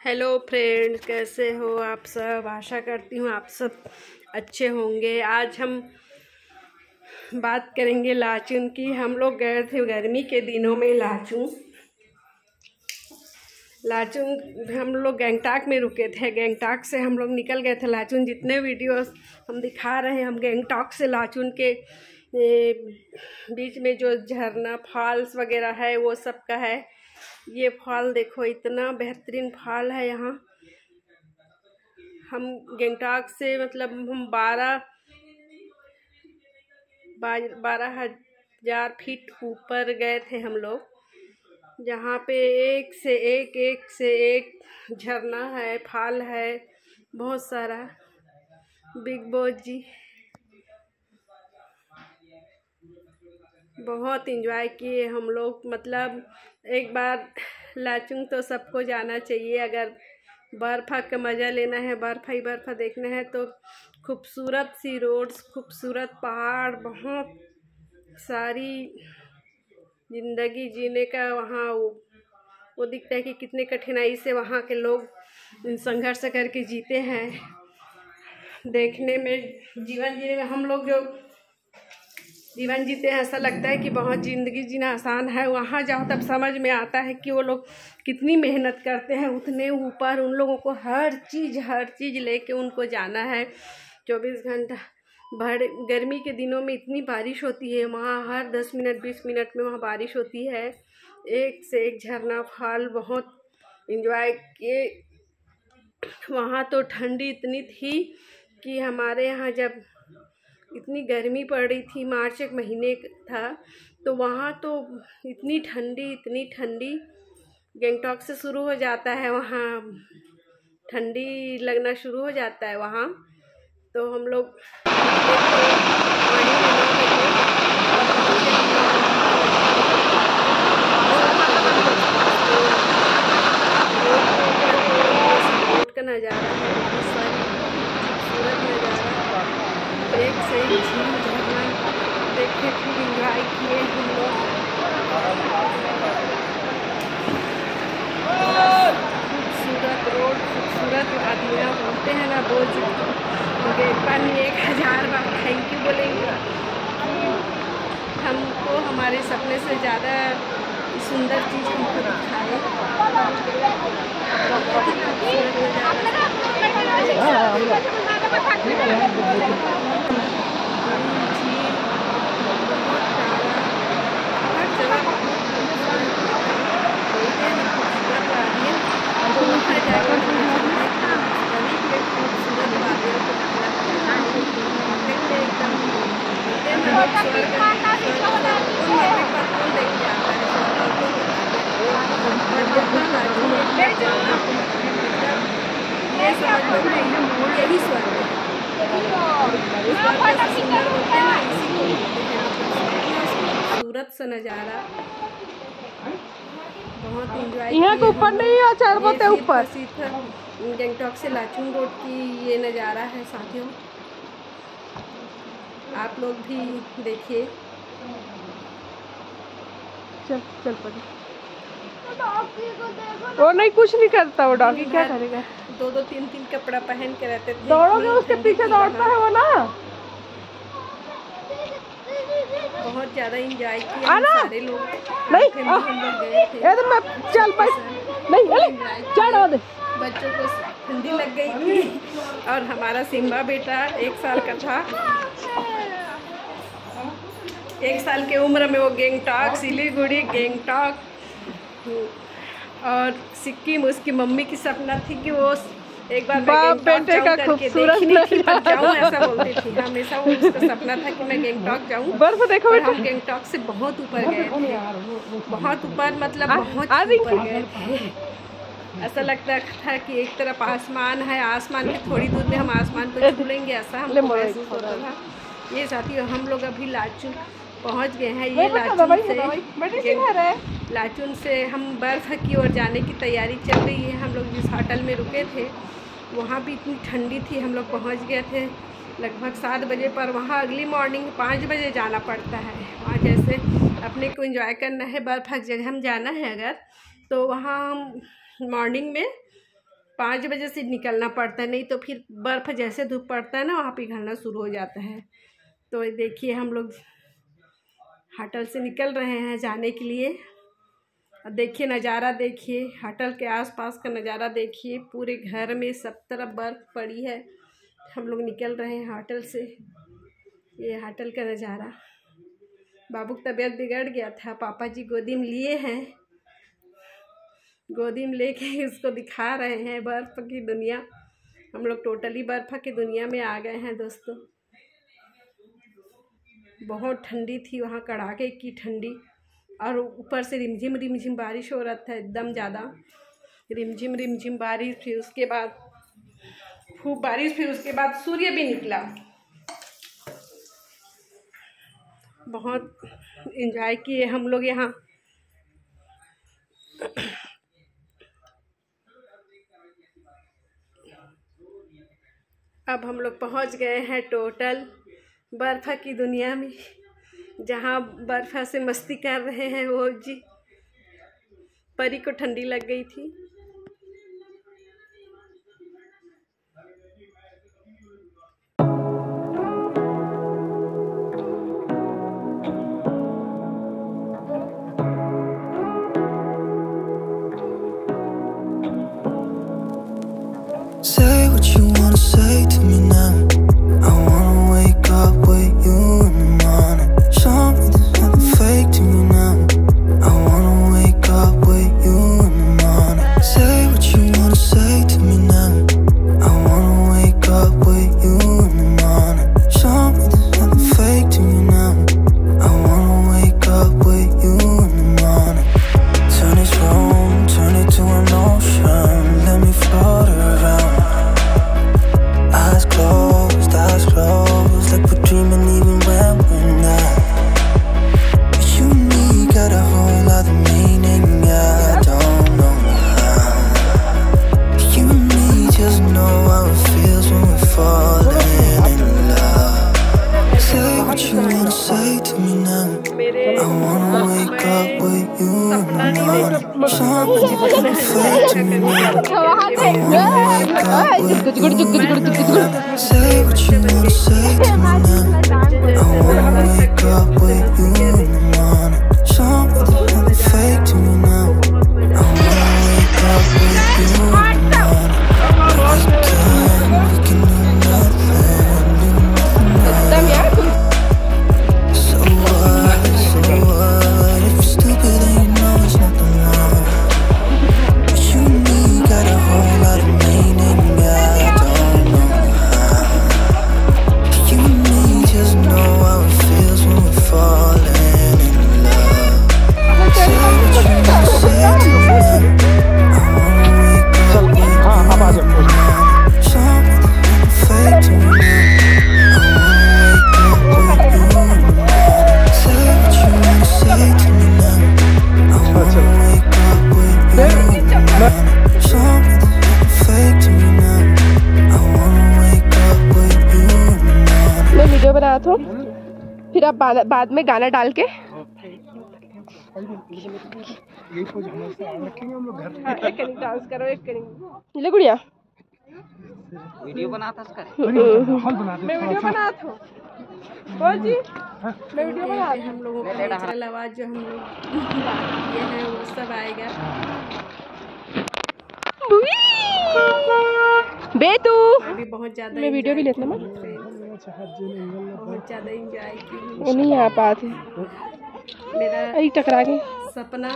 Hello friends, कैसे हो आप सब। आशा करती हूँ आप सब अच्छे होंगे। आज हम बात करेंगे लाचुन की। हम लोग गए थे गर्मी के दिनों में लाचुन हम लोग गैंगटॉक में रुके थे। गैंगटॉक से हम लोग निकल गए थे लाचुन। जितने वीडियोस हम दिखा रहे हैं, हम गैंगटॉक से लाचुन के बीच में जो झरना फॉल्स वगैरह है वो सब का है। ये फॉल देखो, इतना बेहतरीन फॉल है यहाँ। हम गैंगटॉक से मतलब हम 12,000 फीट ऊपर गए थे हम लोग, जहाँ पे एक से एक झरना है, फॉल है बहुत सारा। बिग बॉस जी बहुत एंजॉय किए हम लोग। मतलब एक बार लाचुंग तो सबको जाना चाहिए। अगर बर्फ़ का मज़ा लेना है, बर्फ़ ही बर्फ़ देखना है तो खूबसूरत सी रोड्स, खूबसूरत पहाड़, बहुत सारी ज़िंदगी जीने का वहाँ वो दिखता है कि कितने कठिनाई से वहाँ के लोग संघर्ष करके जीते हैं। देखने में, जीवन जीने में हम लोग जो जीवन जीते हैं, ऐसा लगता है कि बहुत ज़िंदगी जीना आसान है। वहाँ जाओ तब समझ में आता है कि वो लोग कितनी मेहनत करते हैं। उतने ऊपर उन लोगों को हर चीज़ लेके उनको जाना है। 24 घंटा भर गर्मी के दिनों में इतनी बारिश होती है वहाँ, हर 10 मिनट 20 मिनट में वहाँ बारिश होती है। एक से एक झरना फॉल, बहुत एंजॉय किए। वहाँ तो ठंडी इतनी थी कि हमारे यहाँ जब इतनी गर्मी पड़ रही थी, मार्च एक महीने था, तो वहाँ तो इतनी ठंडी गैंगटॉक से शुरू हो जाता है, वहाँ ठंडी लगना शुरू हो जाता है वहाँ। तो हम लोग का नज़ारा है, बहुत सारी खूबसूरत नज़ारा, एक से एक झील झरना देखे, खूब इंजॉय किए हम लोग। खूबसूरत रोड, खूबसूरत वादियाँ, बोलते हैं ना बोझ पानी 1000 बार थैंक यू बोलेंगे कि हमको हमारे सपने से ज़्यादा सुंदर चीज़ हमको दिखाए। बहुत ही खूबसूरत खूबसूरत सा नज़ारा, बहुत एंजॉय। यहाँ के ऊपर नहीं है, चार बोते ऊपर। गैंगटॉक से लाचुन रोड की ये नज़ारा है साथियों, आप लोग भी देखिए। चल चल पड़ी। वो नहीं, कुछ नहीं करता वो डॉगी, क्या करेगा। 2-2 3-3 कपड़ा पहन के रहते थे। दौड़ोगे उसके पीछे दौड़ता है वो ना। बहुत ज़्यादा एंजॉय किया सारे लोग। नहीं हम लोग गए थे। मैं चल नहीं चढ़ा दे। बच्चों को ठंडी लग गई थी और हमारा सिम्बा बेटा 1 साल का था। 1 साल के उम्र में वो गैंगटॉक, सिलीगुड़ी, गैंगटॉक और सिक्किम, उसकी मम्मी की सपना थी कि वो एक बार बेटे का खूबसूरत जाऊँ, ऐसा बोलती थी हमेशा। वो उसका सपना था कि मैं गैंगटॉक जाऊँ। बर्फ देखो। हम गैंगटॉक से बहुत ऊपर गए थे, बहुत ऊपर, मतलब बहुत ऊपर गए थे। ऐसा लगता था कि एक तरफ आसमान है, आसमान के थोड़ी दूर में हम आसमान को छू लेंगे, ऐसा हमको महसूस होता था। ये साथियों, हम लोग अभी लाचुन पहुंच गए हैं। ये लाचुन से हम बर्फ़ की ओर जाने की तैयारी चल रही है। हम लोग जिस होटल में रुके थे वहाँ भी इतनी ठंडी थी। हम लोग पहुँच गए थे लगभग 7 बजे, पर वहाँ अगली मॉर्निंग 5 बजे जाना पड़ता है। वहाँ जैसे अपने को एंजॉय करना है, बर्फ़ जगह हम जाना है अगर, तो वहाँ हम मॉर्निंग में 5 बजे से निकलना पड़ता है, नहीं तो फिर बर्फ़ जैसे धूप पड़ता है ना वहाँ पिघलना शुरू हो जाता है। तो देखिए हम लोग होटल से निकल रहे हैं जाने के लिए। देखिए नज़ारा, देखिए होटल के आसपास का नज़ारा देखिए, पूरे घर में सब तरफ बर्फ़ पड़ी है। हम लोग निकल रहे हैं होटल से। ये होटल का नज़ारा। बाबू की तबीयत बिगड़ गया था, पापा जी गोदी में लिए हैं, गोदी में लेके उसको दिखा रहे हैं बर्फ़ की दुनिया। हम लोग टोटली बर्फ़ की दुनिया में आ गए हैं दोस्तों। बहुत ठंडी थी वहाँ, कड़ाके की ठंडी, और ऊपर से रिमझिम रिमझिम बारिश हो रहा था, एकदम ज़्यादा रिमझिम रिमझिम बारिश। फिर उसके बाद खूब बारिश, फिर उसके बाद सूर्य भी निकला। बहुत एंजॉय किए हम लोग यहाँ। अब हम लोग पहुँच गए हैं टोटल बर्फ़ की दुनिया में, जहाँ बर्फ़ से मस्ती कर रहे हैं वो जी। परी को ठंडी लग गई थी। Say what you wanna say to me now. I wanna wake up with you in the morning. Show me there's nothing fake to me now. I wanna wake up with you in the morning. Say what you wanna say to me now. I wanna wake up with you in the morning. Show me there's nothing fake to me now. I wanna wake up with you in the morning. Turn this room, turn it to an ocean. Let me float around. Eyes closed, like we're dreaming even when we're not. You and me got a whole other meaning, I don't know how. You and me just know how it feels when we're falling in love. Say what you wanna say to me now. I wanna wake up with you in the morning. Something fake to me now. I wanna wake up with you in the morning. Say what you wanna say to me now. I wanna wake up with you in the morning. Something fake to me now. I wanna wake up with you in the morning. Again, we can do nothing, right. So what, if you're stupid then you know it's nothing wrong. But you and me got a whole lot of meaning, I don't know how. You and me just know how it feels when we're falling in love. Say what you wanna say to me now. I wanna wake up with you in the morning. Something fake to me now. I wanna wake up with you in the morning. Say what you wanna say to me now. I wanna wake up with you in the morning. Something fake to me now. I wanna wake up with you in the morning. मैं video बना रहा था, फिर आप बाद में गाना डाल के यही पोज हमेशा रखेंगे हम लोग घर पे। एक करेंगे, डांस करो, एक करेंगे। ले गुड़िया वीडियो बनाता उसका हॉल बनाते मैं वीडियो बना था वो जी, मैं वीडियो बना हम लोगों का नेचुरल आवाज़ जो हम लोग ये है वो सब आएगा। बेतू अभी बहुत ज़्यादा मैं वीडियो भी लेता हूँ, बहुत ज़्यादा इंजॉय की। वो नहीं आ पाते, मेरा अरे टकरा गए। सपना,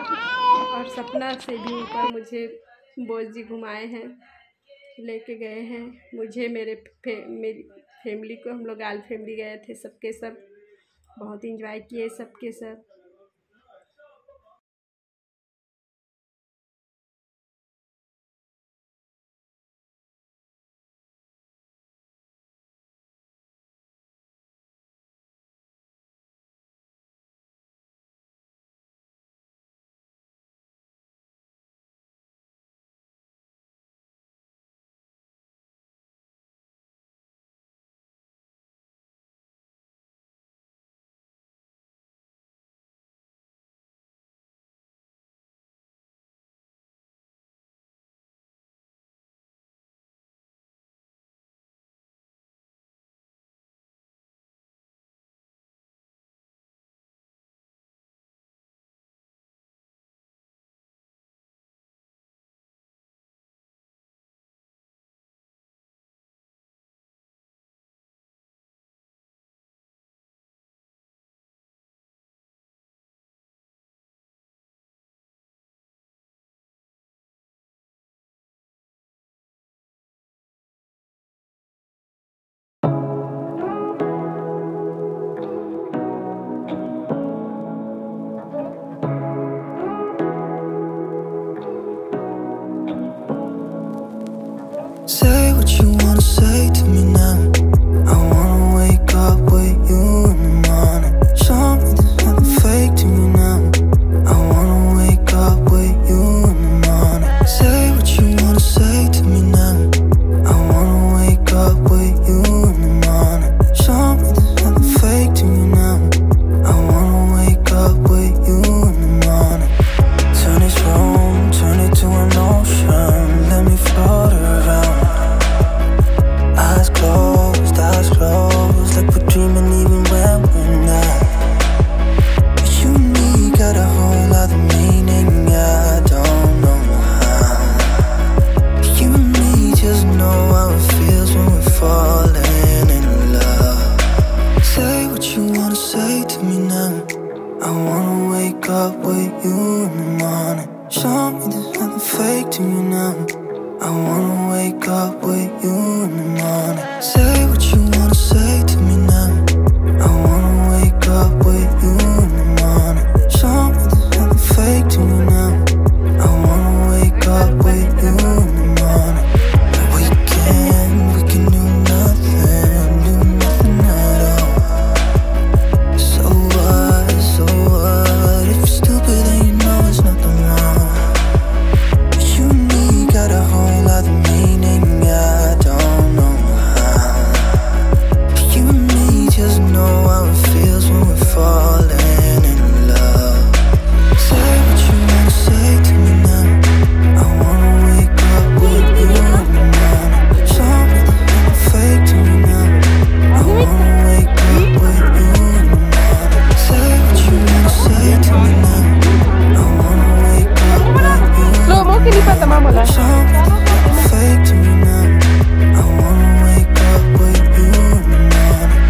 और सपना से भी ऊपर मुझे बोझ जी घुमाए हैं, लेके गए हैं मुझे, मेरी फैमिली को। हम लोग आल फैमिली गए थे, सबके सब बहुत इंजॉय किए सबके सब। Say what you wanna say to me now. I wanna wake up with you in the morning. Show me there's nothing fake to me now. I wanna wake up with you in the morning. Say what you wanna say to me now. I wanna wake up with you in the morning. Show me there's nothing fake to me now. I wanna wake up with you in the morning. Turn this room, turn it to an ocean. Let me float around. Eyes closed, like we're dreaming even when we're not. You and me got a whole other meaning, I don't know how. You and me just know how it feels when we're falling in love. Say what you wanna say to me now. I wanna wake up with you in the morning. Show me there's nothing fake to me now. I wanna wake up with you in the morning. Say what you wanna say to me now. I wanna wake up with you in the morning. Show me there's nothing fake to me now. I wanna wake up with you in the morning. We can do nothing at all. So what, if you're stupid then you know there's nothing wrong. You and me got a whole other meaning, I don't know how. You and me just know how it feels when we're falling in love. Say what you wanna say to me now. I wanna wake up with you in the morning. Show me there's nothing fake to me now. I wanna wake up with you in the morning. Say what you wanna say to me now. I wanna wake up with you in the Lo, mungkin morning. lipat sama mula. Show me there's nothing fake to me now. I wanna wake up with you in the morning.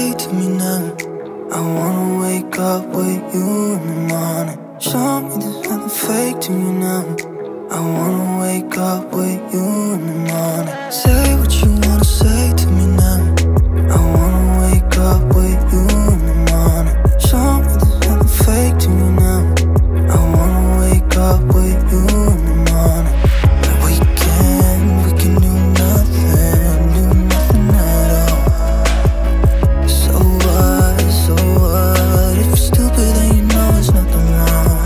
say to me now? I wanna wake up with you in the morning. Show me there's nothing fake to me now. I wanna wake up with you in the morning. Say what you wanna say to me now. I wanna wake up with you in the morning. Show me there's nothing fake to me now. I wanna wake up with you in the morning. We can do nothing at all. So what, if you're stupid then you know there's nothing wrong.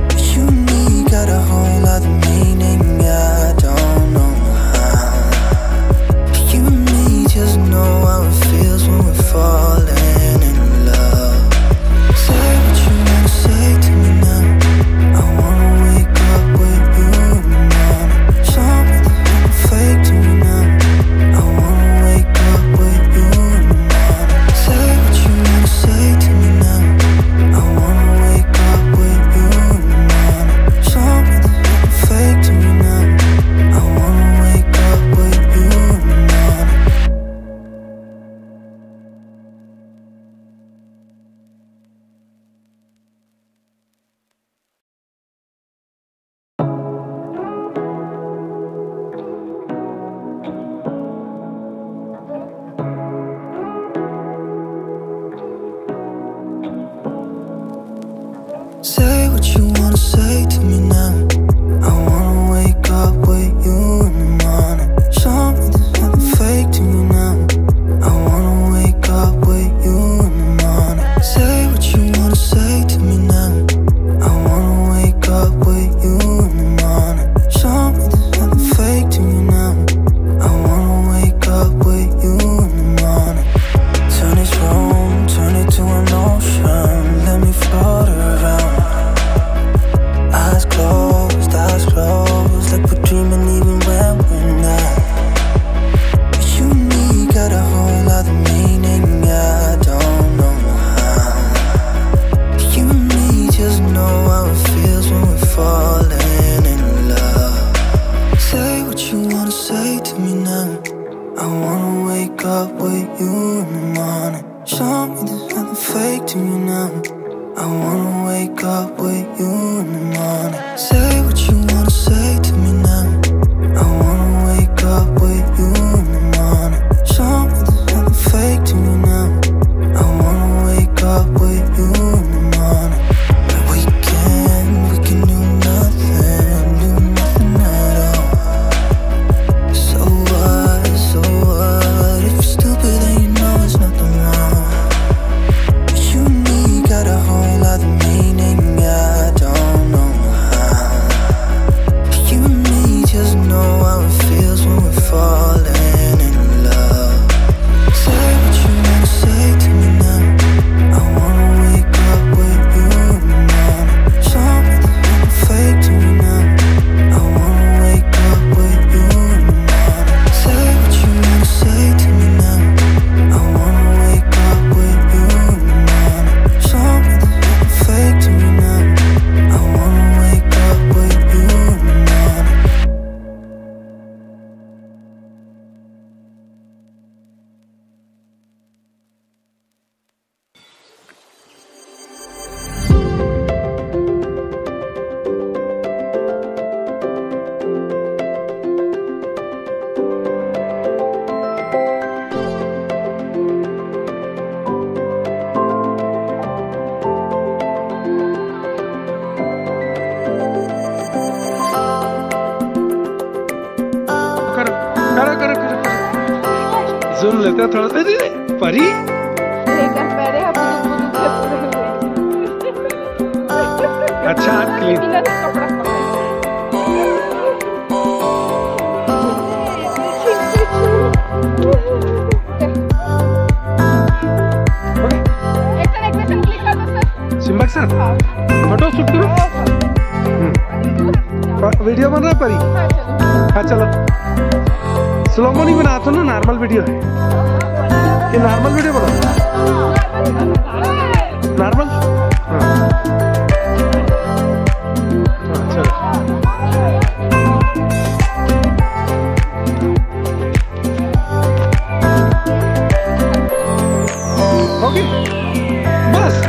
But you and me got a whole lot of meaning, I don't know how. You and me just know how it feels when we're falling in love. Say what you wanna say to me now. I wanna wake up with you in the morning. Show me there's nothing fake to me now. I wanna wake up with you in the morning. Say what you wanna say to me now. I wanna wake up with you in the morning. Show me there's nothing fake to me now. I wanna wake up with you in the morning. Say what you wanna say to me now. I wanna wake up with you in the morning. Show me there's nothing fake to me now. I wanna wake up with you in the morning. Say what you wanna say to me now. I wanna wake up with you in the morning. Show me there's nothing fake to me now. I wanna wake up with you in the morning. Turn this room, turn it to an ocean. Let me float around. Eyes closed, like we're dreaming even when we're not. But you and me got a whole lot of meaning, I don't know how. You and me just know how it feels when we're falling in love. Say what you wanna say to me now. I wanna wake up with you in the morning. Show me there's nothing fake to me now. I wanna wake up with you in the morning. Say what you wanna say to me now. I wanna wake up with you in the morning. Show me there's nothing fake to me now. I wanna wake up with you in the morning. We can do nothing at all. So what, if you're stupid then you know there's nothing wrong. But you and me got a whole lot of meaning, I don't know how. You and me just know how it feels when we're falling in love. Say what you wanna say to me now. I wanna wake up with you in the morning. Show me there's nothing fake to me now. I wanna wake up with you in the morning. Say what you wanna say to me now. I wanna wake up with you in the morning. Show me there's nothing fake to me now. I wanna wake up with you in the morning. करो zoom लेते हैं थोड़ा। अरे परी अच्छा clean. Simba के साथ photo shoot करो। वीडियो बन रहा है परी? हाँ चलो। स्लोमो नहीं बना तो ना, नॉर्मल वीडियो है। ये नॉर्मल वीडियो बनाओ। नॉर्मल हाँ चलो। ओके बस।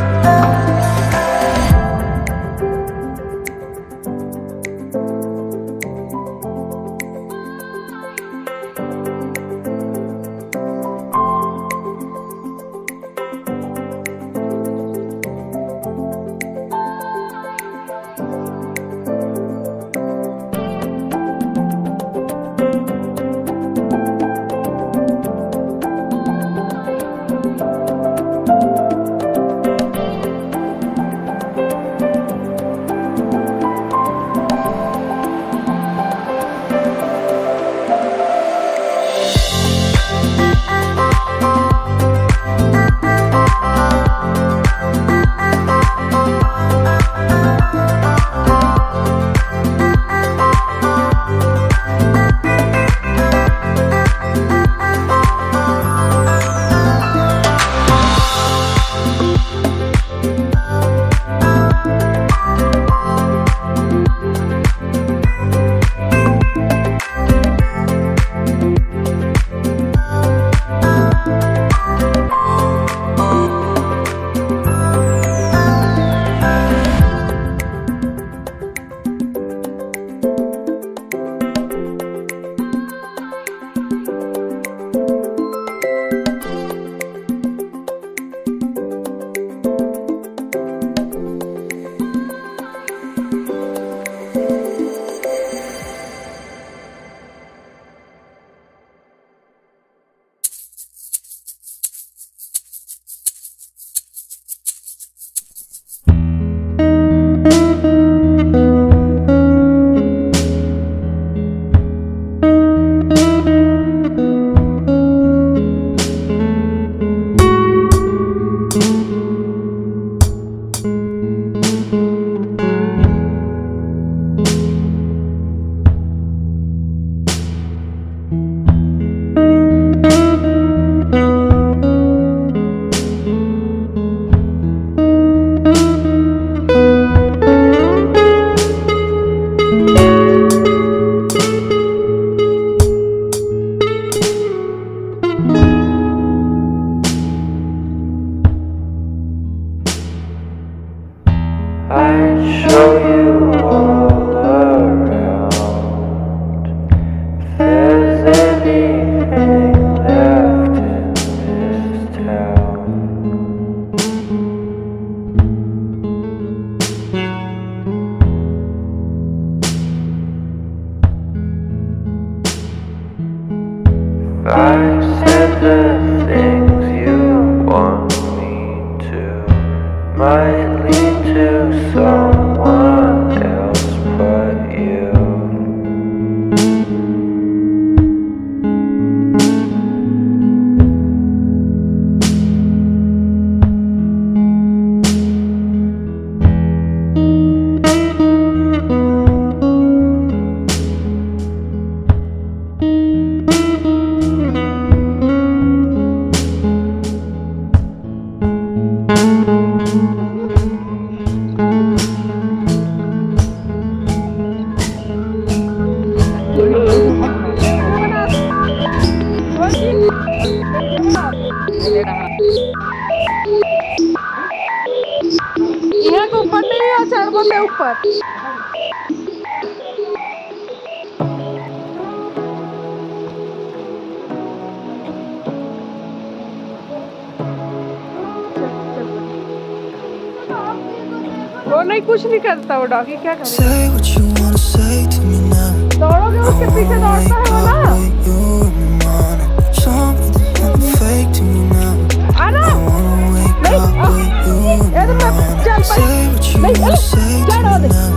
I'd show you all around. If there's anything left in this town, if I said the things you want me to, might lead to someone else but you. यहाँ को ऊपर नहीं है, चार बोले ऊपर। वो नहीं, कुछ नहीं करता वो डॉगी, क्या करे? Say what you wanna say to me now. दौड़ोगे उसके पीछे दौड़ता है वो ना। Show me there's nothing fake to me now. आना I wanna wake up with you in the morning. Say what you wanna say to me now.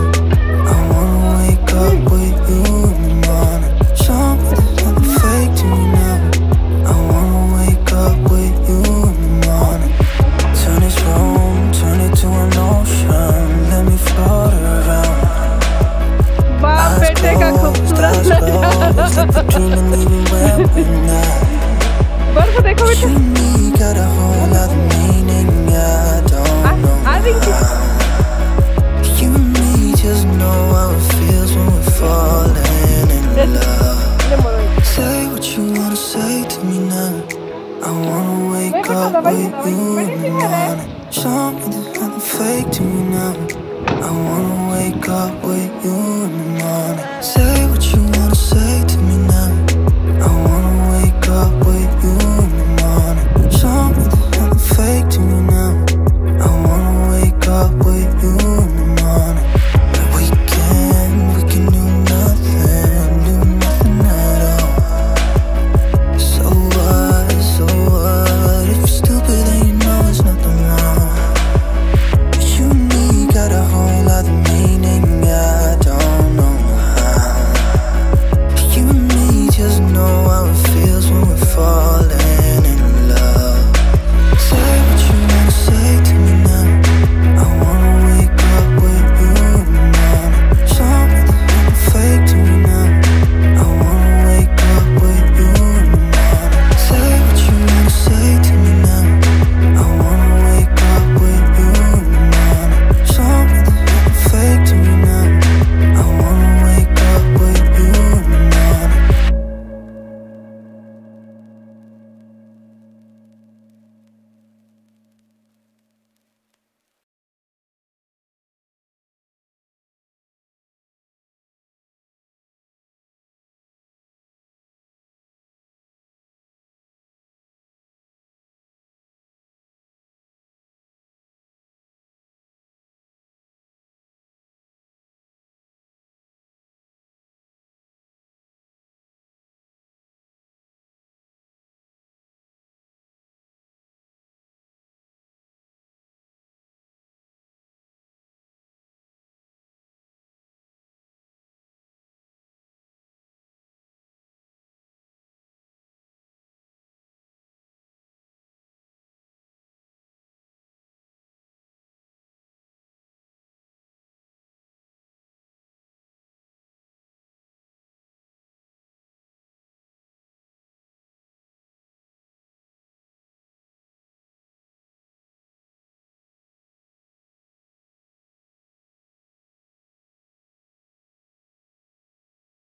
I wanna wake up with you in the morning. Show me there's nothing fake to me now. I wanna wake up with you in the morning. Turn this room, turn it to an ocean. Let me float around. बाप बेटे का खूबसूरत लड़का। with you in the morning. Show me there's nothing fake to me now. I wanna wake up with you in the morning. Say what you want.